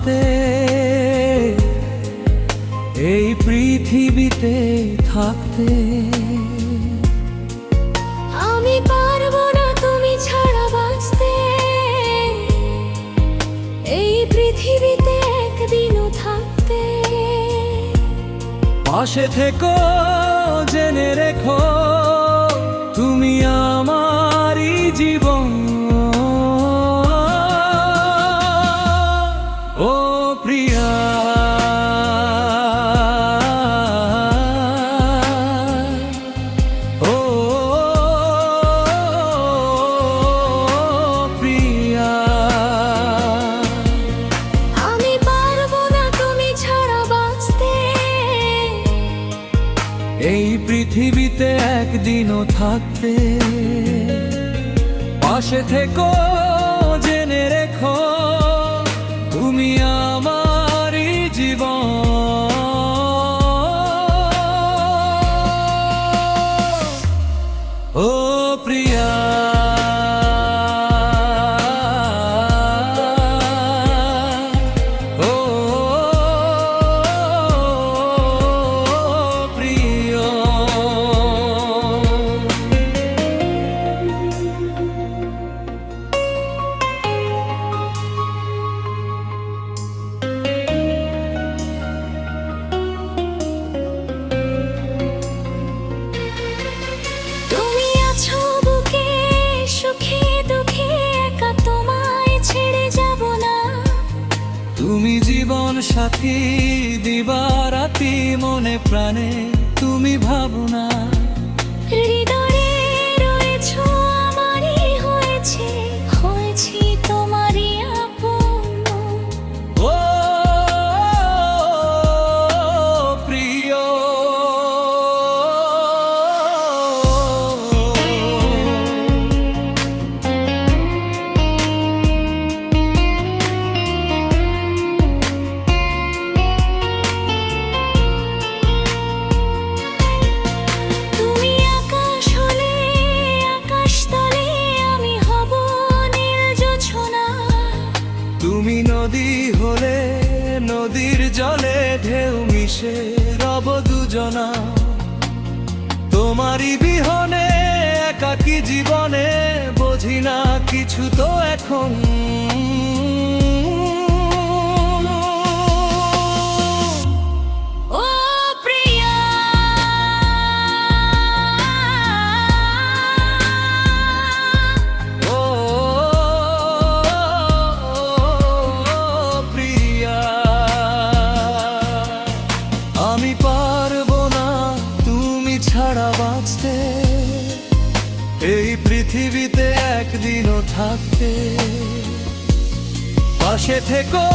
বাঁচতে, এই পৃথিবীতে থাকতে। আমি পারবো না তুমি ছাড়া বাঁচতে, এই পৃথিবীতে একদিনও থাকতে। পাশে থেকো, জেনে রেখো, তুমি আমারই জীবন। ও প্রিয়া, ও প্রিয়া। আমি পারবো না তুমি ছাড়া বাঁচতে, এই পৃথিবীতে একদিনও থাকতে। পাশে থেকো, জেনে রেখো, তুমি আমারই জীবন। ও প্রিয়া, ও প্রিয়। তুমি আছো বুকে, সুখে দুঃখে একা তোমায় ছেড়ে যাব না। তুমি জীবন সাথী, দিবারাতি মনে প্রাণে তুমি ভাবনা। হৃদয়ে রয়েছো আমারই, হয়েছি তোমারই আপন। ও প্রিয়, তুমি আকাশ হলে আকাশ তলে আমি হব নীল জোছনা। তুমি নদী হলে নদীর জলে ঢেউ মিশে রব দুজনা। তোমারই বিহনে একাকী জীবনে বুঝি না কিছু তো এখন। ও প্রিয়া, ও প্রিয়া, আমি পারবো না তুমি ছাড়া বাঁচতে, এই পৃথিবীতে একদিনও থাকতে। পাশে থেকো,